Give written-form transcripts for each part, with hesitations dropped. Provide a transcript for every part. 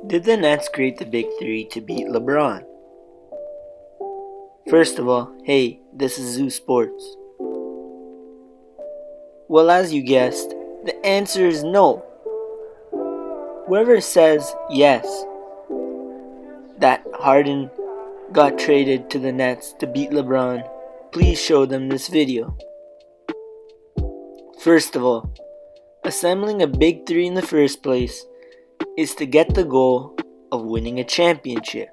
Did the Nets create the big three to beat LeBron? First of all, hey, this is Zoo Sports. Well, as you guessed, the answer is no. Whoever says yes, that Harden got traded to the Nets to beat LeBron, please show them this video. First of all, assembling a big three in the first place is to get the goal of winning a championship.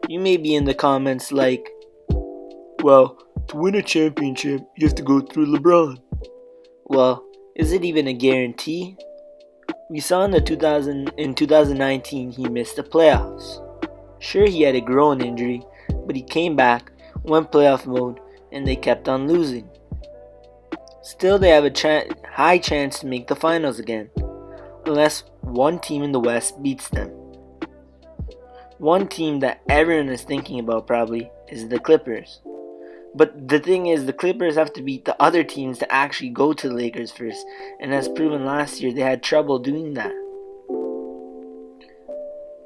You may be in the comments like, well, to win a championship, you have to go through LeBron. Well, is it even a guarantee? We saw in 2019 he missed the playoffs. Sure, he had a groin injury, but he came back, went playoff mode, and they kept on losing. Still, they have a high chance to make the finals again, unless one team in the West beats them. One team that everyone is thinking about probably is the Clippers. But the thing is, the Clippers have to beat the other teams to actually go to the Lakers first, and as proven last year, they had trouble doing that.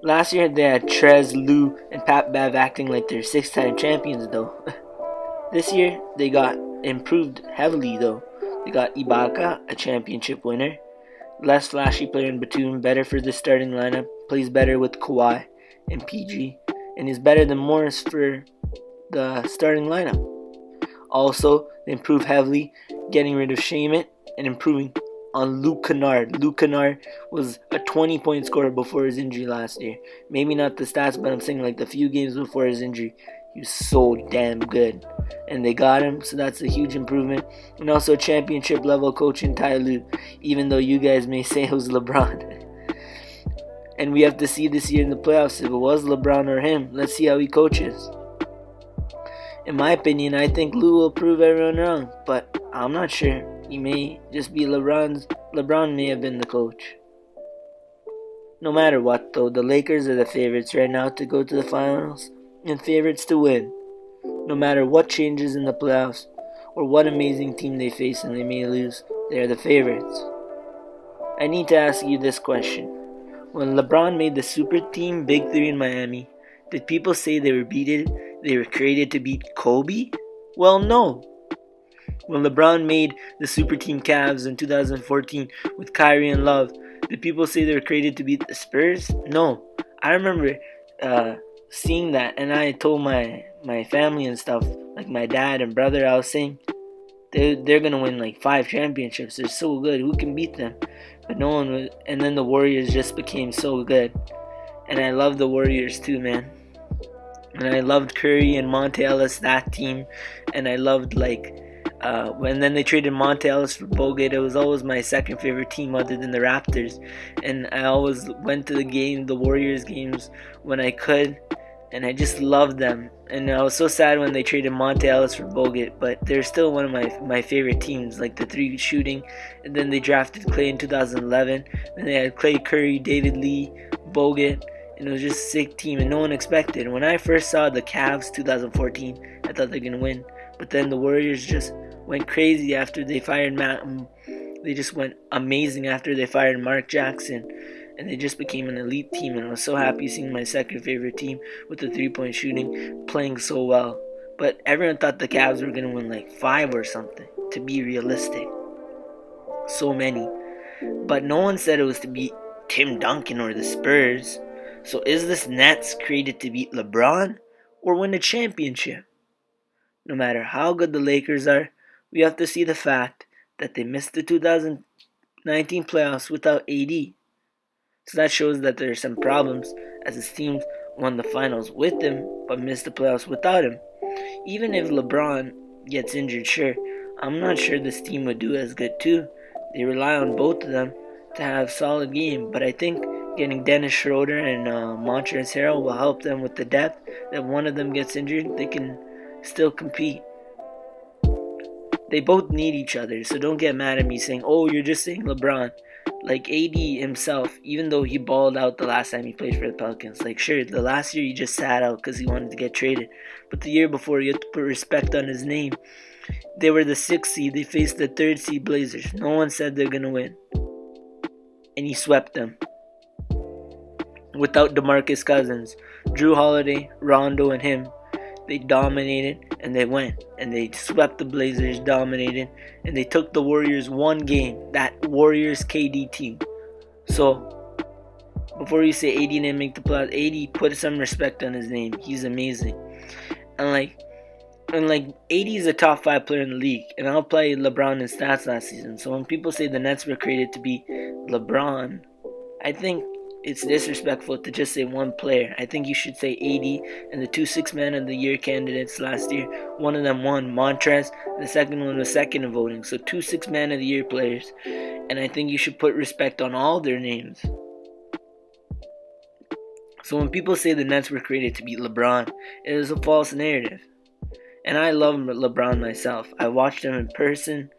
Last year, they had Trez, Lou, and Pat Bev acting like they're 6-time champions though. This year, they got improved heavily though. They got Ibaka, a championship winner, less flashy player in Batum, better for the starting lineup, plays better with Kawhi and PG, and is better than Morris for the starting lineup. Also, they improved heavily, getting rid of Shamet and improving on Luke Kennard. Luke Kennard was a 20-point scorer before his injury last year. Maybe not the stats, but I'm saying like the few games before his injury, he was so damn good. And they got him, so that's a huge improvement. And also championship level coach in Ty Lue, even though you guys may say it was LeBron. And we have to see this year in the playoffs if it was LeBron or him. Let's see how he coaches. In my opinion, I think Lou will prove everyone wrong, but I'm not sure. He may just be LeBron may have been the coach. No matter what though, the Lakers are the favorites right now to go to the finals and favorites to win. No matter what changes in the playoffs or what amazing team they face and they may lose, they are the favorites. I need to ask you this question. When LeBron made the super team Big Three in Miami, did people say they were created to beat Kobe? Well, no. When LeBron made the super team Cavs in 2014 with Kyrie and Love, did people say they were created to beat the Spurs? No. I remember seeing that, and I told my family and stuff, like my dad and brother, I was saying, they're going to win like 5 championships. They're so good. Who can beat them? But no one was. And then the Warriors just became so good. And I love the Warriors too, man. And I loved Curry and Monte Ellis, that team. And I loved when then they traded Monte Ellis for Bogut. It was always my second favorite team other than the Raptors. And I always went to the Warriors games when I could. And I just loved them. And I was so sad when they traded Monte Ellis for Bogut, but they're still one of my favorite teams, like the 3 shooting. And then they drafted Clay in 2011. And they had Clay, Curry, David Lee, Bogut. And it was just a sick team, and no one expected. When I first saw the Cavs 2014, I thought they were going to win. But then the Warriors just went crazy after they fired They just went amazing after they fired Mark Jackson. And they just became an elite team, and I was so happy seeing my second favorite team with the 3-point shooting playing so well. But everyone thought the Cavs were going to win like 5 or something, to be realistic. So many. But no one said it was to beat Tim Duncan or the Spurs. So is this Nets created to beat LeBron or win a championship? No matter how good the Lakers are, we have to see the fact that they missed the 2019 playoffs without AD. So that shows that there are some problems, as his team won the finals with him but missed the playoffs without him. Even if LeBron gets injured, sure, I'm not sure this team would do as good too. They rely on both of them to have solid game, but I think getting Dennis Schroeder and Montrezl Harrell will help them with the depth. That one of them gets injured, they can still compete. They both need each other, so don't get mad at me saying, oh, you're just saying LeBron. Like AD himself, even though he balled out the last time he played for the Pelicans. Like sure, the last year he just sat out because he wanted to get traded. But the year before, you had to put respect on his name. They were the 6th seed. They faced the 3rd seed Blazers. No one said they're going to win. And he swept them. without DeMarcus Cousins, Drew Holiday, Rondo, and him. They dominated and they went and they swept the Blazers, dominated, and they took the Warriors one game, that Warriors KD team. So before you say AD didn't make the playoffs, AD, put some respect on his name. He's amazing. And AD is a top 5 player in the league, and I'll play LeBron in stats last season. So when people say the Nets were created to beat LeBron, I think it's disrespectful to just say one player. I think you should say AD and the 2 6-man of the year candidates last year. One of them won, Montrez. The second one was second in voting. So 2 6-man of the year players. And I think you should put respect on all their names. So when people say the Nets were created to beat LeBron, it is a false narrative. And I love LeBron myself. I watched him in person,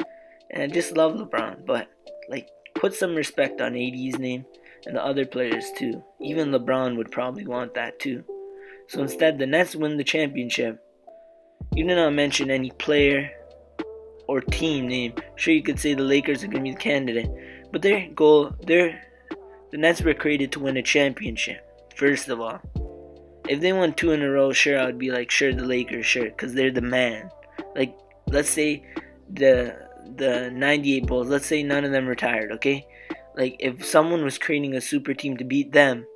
and I just love LeBron. But, put some respect on AD's name and the other players too. Even LeBron would probably want that too. So instead, the Nets win the championship. You did not mention any player or team name. Sure, you could say the Lakers are going to be the candidate. But the Nets were created to win a championship, first of all. If they won 2 in a row, sure, I would be like, sure, the Lakers, sure, because they're the man. Let's say the 98 Bulls, let's say none of them retired, okay? If someone was creating a super team to beat them,